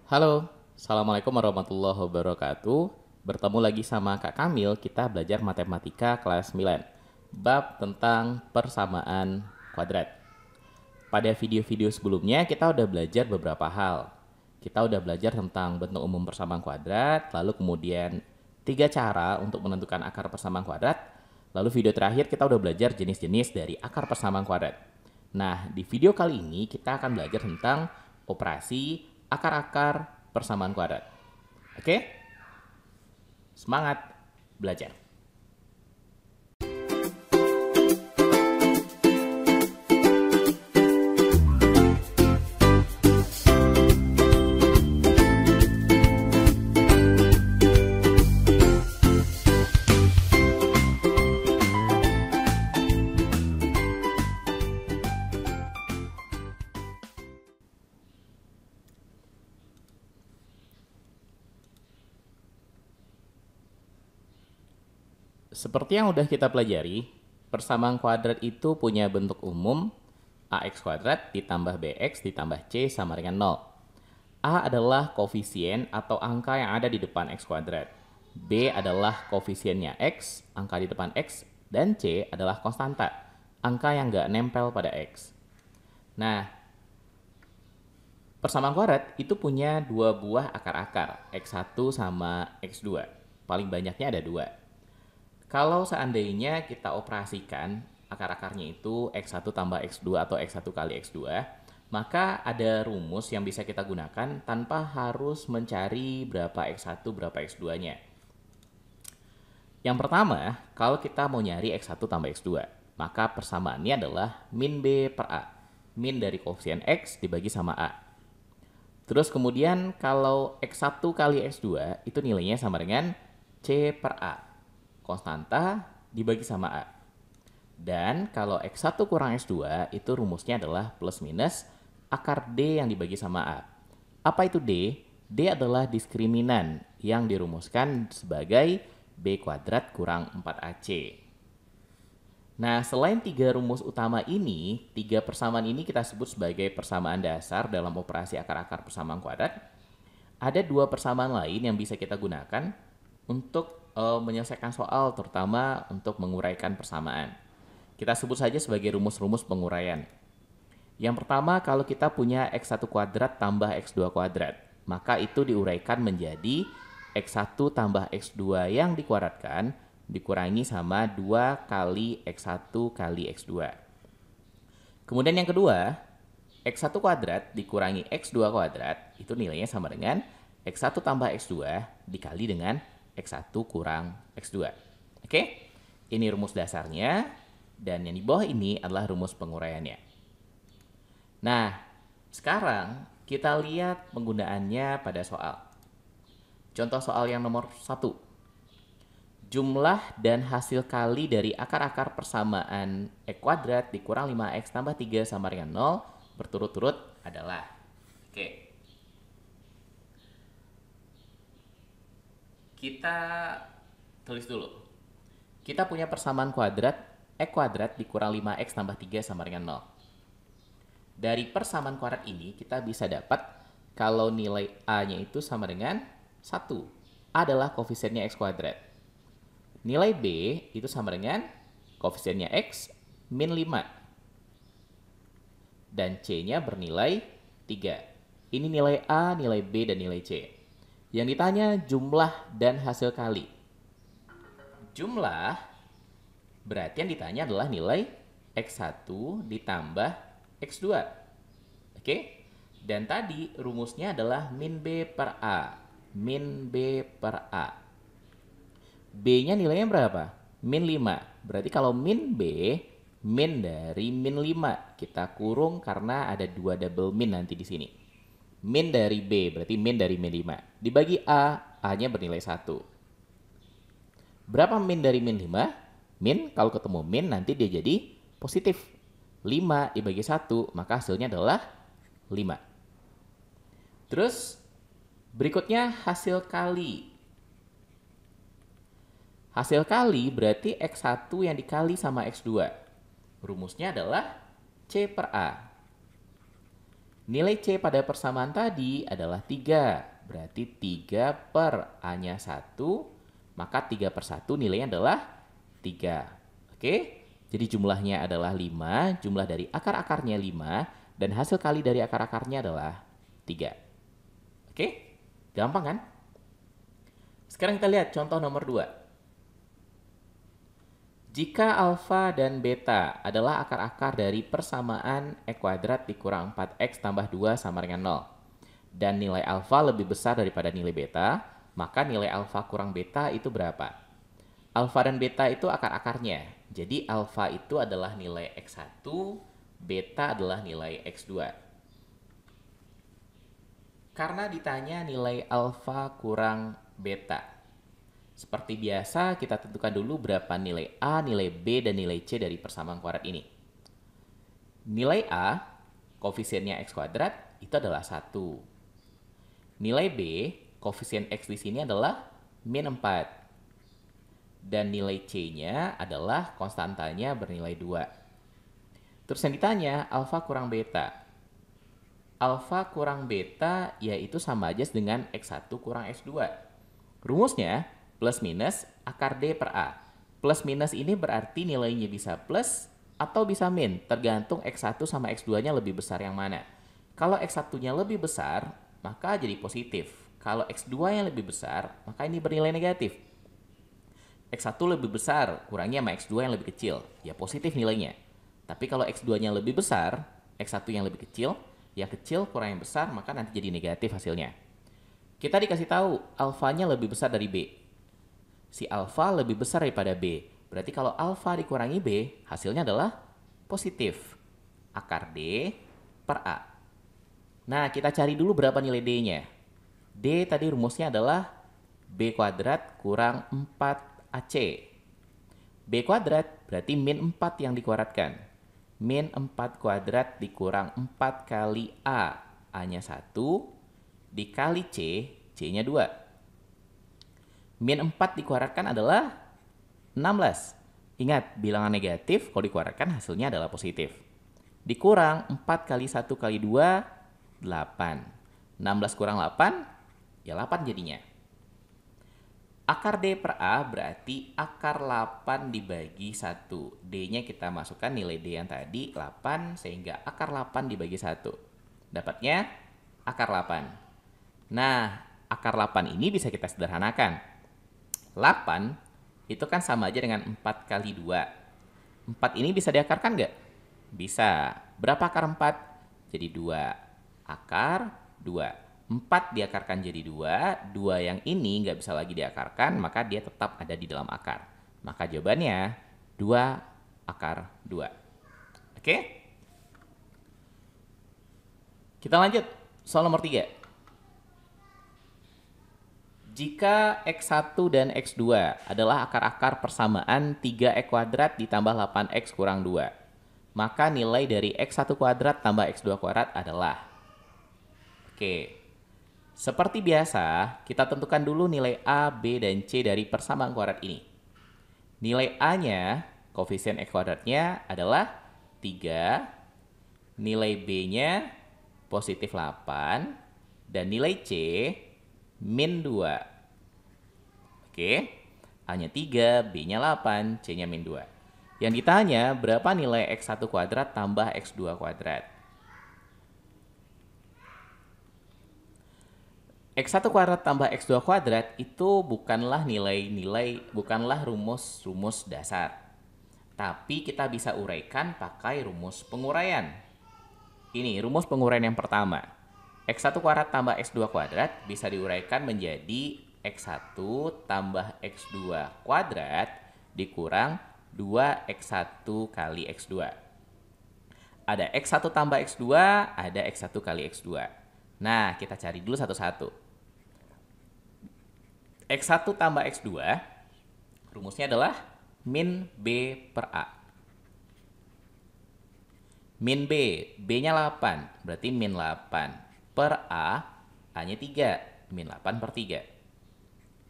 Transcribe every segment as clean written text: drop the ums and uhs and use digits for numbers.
Halo, Assalamualaikum warahmatullahi wabarakatuh. Bertemu lagi sama Kak Kamil, kita belajar matematika kelas 9. Bab tentang persamaan kuadrat. Pada video-video sebelumnya kita udah belajar beberapa hal. Kita udah belajar tentang bentuk umum persamaan kuadrat, lalu kemudian tiga cara untuk menentukan akar persamaan kuadrat. Lalu video terakhir kita udah belajar jenis-jenis dari akar persamaan kuadrat. Nah, di video kali ini kita akan belajar tentang operasi akar-akar persamaan kuadrat. Oke? Semangat belajar. Seperti yang udah kita pelajari, persamaan kuadrat itu punya bentuk umum ax kuadrat ditambah bx ditambah c sama dengan 0. A adalah koefisien atau angka yang ada di depan x kuadrat. B adalah koefisiennya x, angka di depan x, dan c adalah konstanta, angka yang nggak nempel pada x. Nah, persamaan kuadrat itu punya dua buah akar-akar, x1 sama x2. Paling banyaknya ada dua. Kalau seandainya kita operasikan akar-akarnya itu x1 tambah x2 atau x1 kali x2, maka ada rumus yang bisa kita gunakan tanpa harus mencari berapa x1 berapa x2-nya. Yang pertama, kalau kita mau nyari x1 tambah x2, maka persamaannya adalah min b per a. Min dari koefisien x dibagi sama a. Terus kemudian kalau x1 kali x2 itu nilainya sama dengan c per a. Konstanta dibagi sama A. Dan kalau X1 kurang X2 itu rumusnya adalah plus minus akar D yang dibagi sama A. Apa itu D? D adalah diskriminan yang dirumuskan sebagai B kuadrat kurang 4AC. Nah, selain tiga rumus utama ini, tiga persamaan ini kita sebut sebagai persamaan dasar dalam operasi akar-akar persamaan kuadrat. Ada dua persamaan lain yang bisa kita gunakan untuk menyelesaikan soal, terutama untuk menguraikan persamaan. Kita sebut saja sebagai rumus-rumus penguraian. Yang pertama, kalau kita punya x1 kuadrat tambah x2 kuadrat, maka itu diuraikan menjadi x1 tambah x2 yang dikuadratkan dikurangi sama 2 kali x1 kali x2. Kemudian yang kedua, x1 kuadrat dikurangi x2 kuadrat itu nilainya sama dengan x1 tambah x2 dikali dengan x1 kurang x2. Oke? Ini rumus dasarnya, dan yang di bawah ini adalah rumus penguraiannya. Nah, sekarang kita lihat penggunaannya pada soal. Contoh soal yang nomor 1. Jumlah dan hasil kali dari akar-akar persamaan x kuadrat dikurang 5x tambah 3 sama dengan 0 berturut-turut adalah. Oke. Kita tulis dulu. Kita punya persamaan kuadrat x kuadrat dikurang 5x tambah 3 sama dengan 0. Dari persamaan kuadrat ini kita bisa dapat kalau nilai A-nya itu sama dengan 1. A adalah koefisiennya x kuadrat. Nilai B itu sama dengan koefisiennya x min 5. Dan C-nya bernilai 3. Ini nilai A, nilai B, dan nilai C. Yang ditanya jumlah dan hasil kali. Jumlah berarti yang ditanya adalah nilai x1 ditambah x2. Oke? Dan tadi rumusnya adalah min b per a. Min b per a. B-nya nilainya berapa? Min 5. Berarti kalau min B, min dari min 5. Kita kurung karena ada dua double min nanti di sini. Min dari B, berarti min dari min 5. Dibagi A, A-nya bernilai 1. Berapa min dari min 5? Min, kalau ketemu min, nanti dia jadi positif. 5 dibagi 1, maka hasilnya adalah 5. Terus, berikutnya hasil kali. Hasil kali berarti X1 yang dikali sama X2. Rumusnya adalah C per A. Nilai C pada persamaan tadi adalah 3. Berarti 3 per A-nya 1, maka 3 per 1 nilainya adalah 3. Oke? Jadi jumlahnya adalah 5, jumlah dari akar-akarnya 5, dan hasil kali dari akar-akarnya adalah 3. Oke? Gampang kan? Sekarang kita lihat contoh nomor 2. Jika alfa dan beta adalah akar-akar dari persamaan e kuadrat dikurang 4x tambah 2 sama dengan 0, dan nilai alfa lebih besar daripada nilai beta, maka nilai alfa kurang beta itu berapa? Alfa dan beta itu akar-akarnya. Jadi alfa itu adalah nilai x1, beta adalah nilai x2. Karena ditanya nilai alfa kurang beta, seperti biasa, kita tentukan dulu berapa nilai A, nilai B, dan nilai C dari persamaan kuadrat ini. Nilai A, koefisiennya X kuadrat, itu adalah 1. Nilai B, koefisien X di sini adalah min 4. Dan nilai C-nya adalah konstantanya bernilai 2. Terus yang ditanya, alfa kurang beta. Alfa kurang beta, yaitu sama aja dengan X1 kurang X2. Rumusnya, plus minus akar D per A. Plus minus ini berarti nilainya bisa plus atau bisa min, tergantung X1 sama X2-nya lebih besar yang mana. Kalau X1-nya lebih besar, maka jadi positif. Kalau X2-nya lebih besar, maka ini bernilai negatif. X1 lebih besar, kurangnya sama X2 yang lebih kecil, ya positif nilainya. Tapi kalau X2-nya lebih besar, X1 yang lebih kecil, yang kecil kurang yang besar, maka nanti jadi negatif hasilnya. Kita dikasih tahu alfanya lebih besar dari B. Si alfa lebih besar daripada B. Berarti kalau alfa dikurangi B, hasilnya adalah positif. Akar D per A. Nah, kita cari dulu berapa nilai D-nya. D tadi rumusnya adalah B kuadrat kurang 4AC. B kuadrat berarti min 4 yang dikuadratkan. Min 4 kuadrat dikurang 4 kali A. A-nya 1 dikali C, C-nya 2. Min 4 dikuadratkan adalah 16. Ingat, bilangan negatif kalau dikuadratkan hasilnya adalah positif. Dikurang 4 kali 1 kali 2, 8. 16 kurang 8, ya 8 jadinya. Akar D per A berarti akar 8 dibagi 1. D-nya kita masukkan nilai D yang tadi, 8, sehingga akar 8 dibagi 1. Dapatnya akar 8. Nah, akar 8 ini bisa kita sederhanakan. 8 itu kan sama aja dengan 4 kali 2. 4 ini bisa diakarkan nggak? Bisa. Berapa akar 4? Jadi 2. Akar 2. 4 diakarkan jadi 2. 2 yang ini nggak bisa lagi diakarkan, maka dia tetap ada di dalam akar. Maka jawabannya 2 akar 2. Oke? Kita lanjut. Soal nomor 3. Jika X1 dan X2 adalah akar-akar persamaan 3 E kuadrat ditambah 8X kurang 2, maka nilai dari X1 kuadrat tambah X2 kuadrat adalah... Oke, seperti biasa, kita tentukan dulu nilai A, B, dan C dari persamaan kuadrat ini. Nilai A-nya, koefisien X kuadratnya adalah 3, nilai B-nya positif 8, dan nilai C min 2. Oke, A-nya 3, B-nya 8, C-nya min 2. Yang ditanya berapa nilai X1 kuadrat tambah X2 kuadrat. X1 kuadrat tambah X2 kuadrat itu bukanlah bukanlah rumus-rumus dasar. Tapi kita bisa uraikan pakai rumus penguraian. Ini rumus penguraian yang pertama. X1 kuadrat tambah X2 kuadrat bisa diuraikan menjadi X1 tambah X2 kuadrat dikurang 2X1 kali X2. Ada X1 tambah X2, ada X1 kali X2. Nah, kita cari dulu satu-satu. X1 tambah X2, rumusnya adalah min B per A. Min B, B-nya 8, berarti min 8 per A, A-nya 3, min 8 per 3.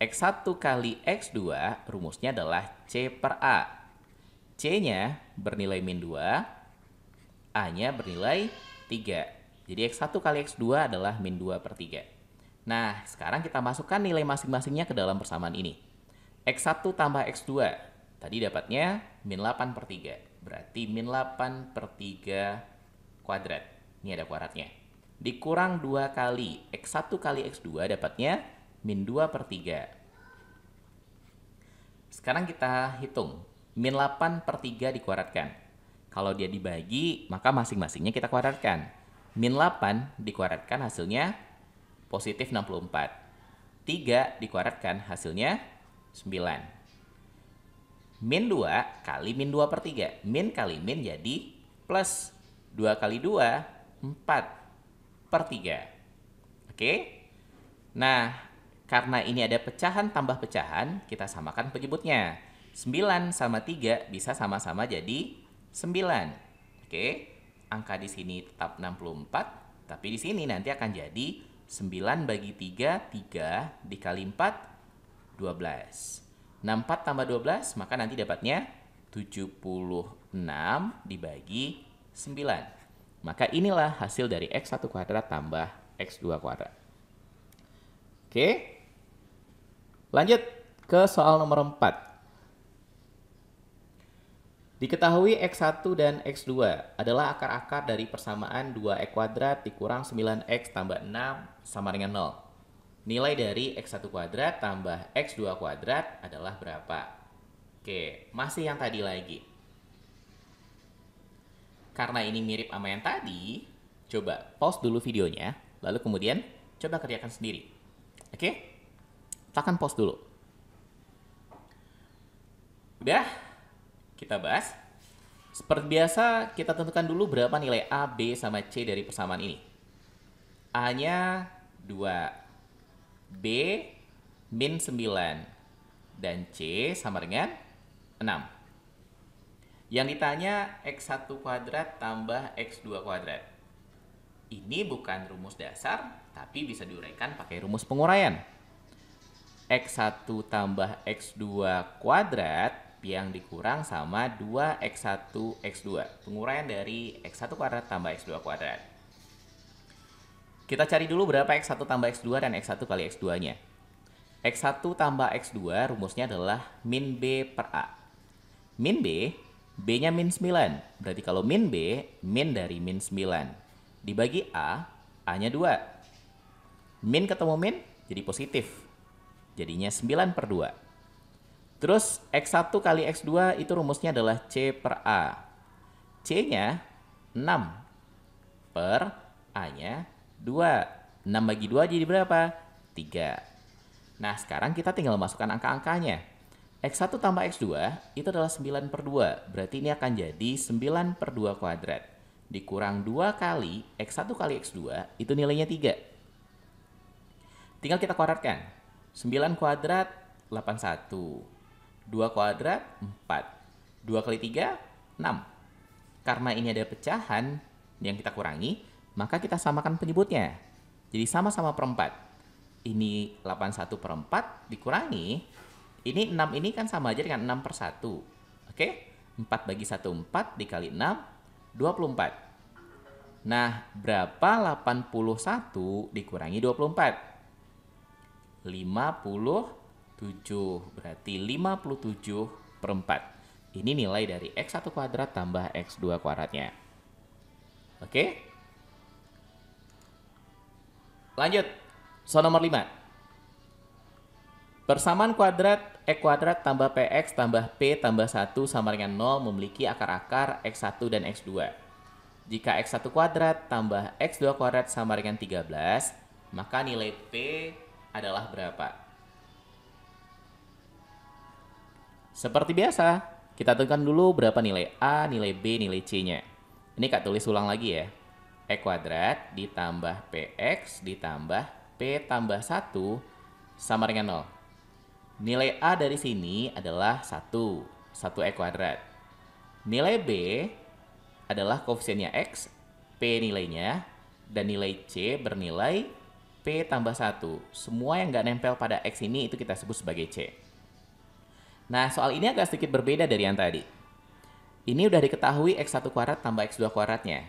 X1 kali X2 rumusnya adalah C per A. C-nya bernilai min 2, A-nya bernilai 3. Jadi X1 kali X2 adalah min 2 per 3. Nah, sekarang kita masukkan nilai masing-masingnya ke dalam persamaan ini. X1 tambah X2, tadi dapatnya min 8 per 3. Berarti min 8 per 3 kuadrat. Ini ada kuadratnya. Dikurang 2 kali X1 kali X2 dapatnya min 2 per 3. Sekarang kita hitung. Min 8 per 3 dikuadratkan. Kalau dia dibagi, maka masing-masingnya kita kuadratkan. Min 8 dikuadratkan hasilnya positif 64. 3 dikuadratkan hasilnya 9. Min 2 kali min 2 per 3. Min kali min jadi plus. 2 kali 2, 4 per 3. Oke? Nah, karena ini ada pecahan tambah pecahan, kita samakan penyebutnya. 9 sama 3 bisa sama-sama jadi 9. Oke? Angka di sini tetap 64, tapi di sini nanti akan jadi 9 bagi 3, 3 dikali 4, 12. 64 tambah 12, maka nanti dapatnya 76 dibagi 9. Maka inilah hasil dari X1 kuadrat tambah X2 kuadrat. Oke? Lanjut ke soal nomor 4. Diketahui X1 dan X2 adalah akar-akar dari persamaan 2X kuadrat dikurang 9X tambah 6 sama dengan 0. Nilai dari X1 kuadrat tambah X2 kuadrat adalah berapa? Oke, masih yang tadi lagi. Karena ini mirip sama yang tadi, coba pause dulu videonya, lalu kemudian coba kerjakan sendiri. Oke? Tekan pause dulu. Udah? Kita bahas. Seperti biasa, kita tentukan dulu berapa nilai A, B, sama C dari persamaan ini. A-nya 2, B min 9, dan C sama dengan 6. Yang ditanya X1 kuadrat tambah X2 kuadrat. Ini bukan rumus dasar, tapi bisa diuraikan pakai rumus penguraian. X1 tambah X2 kuadrat yang dikurang sama 2X1 X2. Penguraian dari X1 kuadrat tambah X2 kuadrat. Kita cari dulu berapa X1 tambah X2 dan X1 kali X2-nya. X1 tambah X2 rumusnya adalah min B per A. Min B, B-nya min 9. Berarti kalau min B, min dari min 9. Dibagi A, A-nya 2. Min ketemu min, jadi positif. Jadinya 9 per 2. Terus X1 kali X2 itu rumusnya adalah C per A. C-nya 6 per A-nya 2. 6 bagi 2 jadi berapa? 3. Nah, sekarang kita tinggal masukkan angka-angkanya. X1 tambah X2 itu adalah 9 per 2. Berarti ini akan jadi 9 per 2 kuadrat. Dikurang 2 kali X1 kali X2 itu nilainya 3. Tinggal kita kuadratkan. 9 kuadrat 81. 2 kuadrat 4. 2 kali 3, 6. Karena ini ada pecahan yang kita kurangi, maka kita samakan penyebutnya. Jadi sama-sama per 4. Ini 81 per 4 dikurangi. Ini 6 ini kan sama aja dengan 6 per 1. Oke? 4 bagi 1, 4 dikali 6, 24. Nah, berapa 81 dikurangi 24? 57. Berarti 57 per 4. Ini nilai dari X1 kuadrat tambah X2 kuadratnya. Oke? Lanjut. Soal nomor 5. Persamaan kuadrat X kuadrat tambah PX tambah P tambah 1 sama dengan 0 memiliki akar-akar X1 dan X2. Jika X1 kuadrat tambah X2 kuadrat sama dengan 13, maka nilai P adalah berapa? Seperti biasa, kita tentukan dulu berapa nilai A, nilai B, nilai C-nya. Ini Kak tulis ulang lagi ya. X kuadrat ditambah PX ditambah P tambah 1 sama dengan 0. Nilai A dari sini adalah 1 X kuadrat. Nilai B adalah koefisiennya X, P nilainya, dan nilai C bernilai P tambah 1. Semua yang nggak nempel pada X ini itu kita sebut sebagai C. Nah, soal ini agak sedikit berbeda dari yang tadi. Ini udah diketahui X1 kuadrat tambah X2 kuadratnya.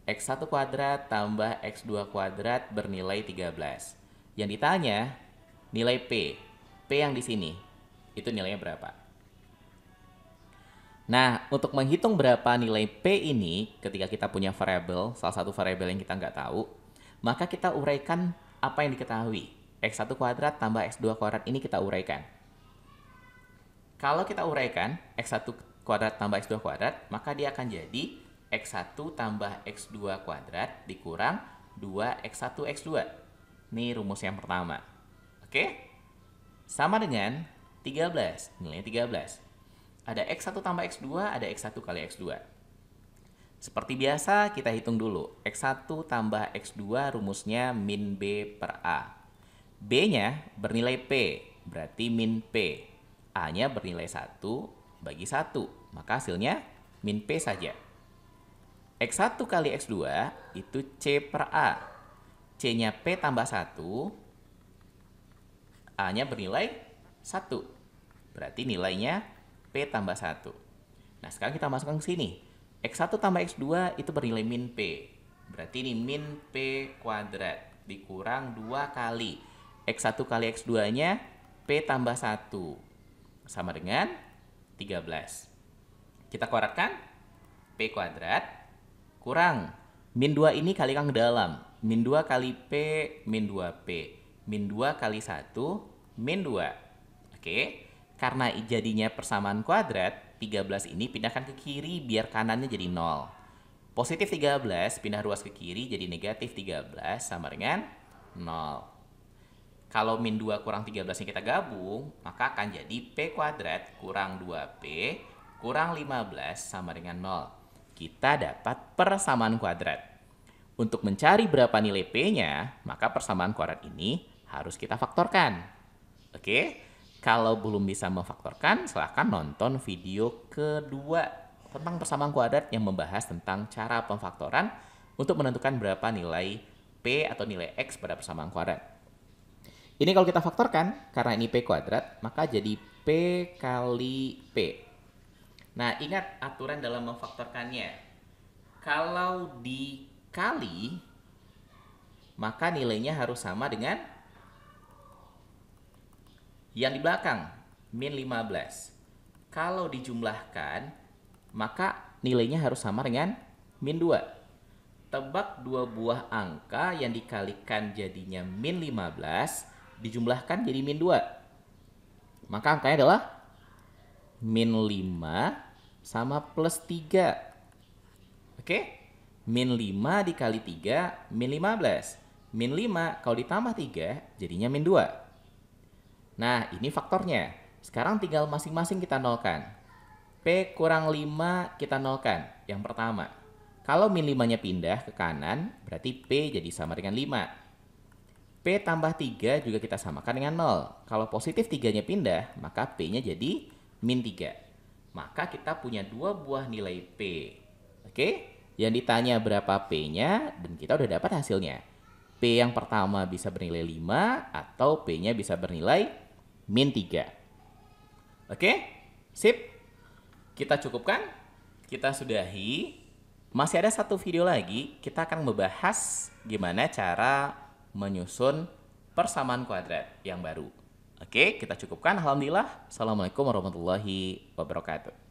X1 kuadrat tambah X2 kuadrat bernilai 13. Yang ditanya, nilai P. P yang di sini, itu nilainya berapa? Nah, untuk menghitung berapa nilai P ini, ketika kita punya variabel, salah satu variabel yang kita nggak tahu, maka kita uraikan apa yang diketahui. X1 kuadrat tambah X2 kuadrat ini kita uraikan. Kalau kita uraikan X1 kuadrat tambah X2 kuadrat, maka dia akan jadi X1 tambah X2 kuadrat dikurang 2X1 X2. Ini rumus yang pertama. Oke? Sama dengan 13, nilainya 13. Ada X1 tambah X2, ada X1 kali X2. Seperti biasa, kita hitung dulu. X1 tambah X2 rumusnya min B per A. B-nya bernilai P, berarti min P. A-nya bernilai 1 bagi 1, maka hasilnya min P saja. X1 kali X2 itu C per A. C-nya P tambah 1, A-nya bernilai 1. Berarti nilainya P tambah 1. Nah, sekarang kita masukkan ke sini. X1 tambah X2 itu bernilai min P. Berarti ini min P kuadrat dikurang 2 kali X1 kali X2-nya P tambah 1. Sama dengan 13. Kita kuadratkan P kuadrat kurang min 2 ini kalikan ke dalam. Min 2 kali P min 2P. Min 2 kali 1 min 2. Oke. Karena jadinya persamaan kuadrat, 13 ini pindahkan ke kiri biar kanannya jadi 0. Positif 13 pindah ruas ke kiri jadi negatif 13 sama dengan 0. Kalau min 2 kurang 13 yang kita gabung, maka akan jadi P kuadrat kurang 2P kurang 15 sama dengan 0. Kita dapat persamaan kuadrat. Untuk mencari berapa nilai P-nya, maka persamaan kuadrat ini harus kita faktorkan. Oke? Kalau belum bisa memfaktorkan, silahkan nonton video kedua tentang persamaan kuadrat yang membahas tentang cara pemfaktoran untuk menentukan berapa nilai P atau nilai X pada persamaan kuadrat. Ini kalau kita faktorkan, karena ini P kuadrat, maka jadi P kali P. Nah, ingat aturan dalam memfaktorkannya. Kalau dikali, maka nilainya harus sama dengan yang di belakang, min 15. Kalau dijumlahkan, maka nilainya harus sama dengan min 2. Tebak dua buah angka yang dikalikan jadinya min 15, dijumlahkan jadi min 2. Maka angkanya adalah min 5 sama plus 3. Oke? Min 5 dikali 3, min 15. Min 5 kalau ditambah 3, jadinya min 2. Nah, ini faktornya. Sekarang tinggal masing-masing kita nolkan. P kurang 5 kita nolkan. Yang pertama. Kalau min 5-nya pindah ke kanan, berarti P jadi sama dengan 5. P tambah 3 juga kita samakan dengan 0. Kalau positif 3-nya pindah, maka P-nya jadi min 3. Maka kita punya dua buah nilai P. Oke? Yang ditanya berapa P-nya, dan kita udah dapat hasilnya. P yang pertama bisa bernilai 5, atau P-nya bisa bernilai min 3. Oke? Sip? Kita cukupkan? Kita sudahi. Masih ada satu video lagi, kita akan membahas gimana cara menyusun persamaan kuadrat yang baru. Oke, kita cukupkan. Alhamdulillah. Assalamualaikum warahmatullahi wabarakatuh.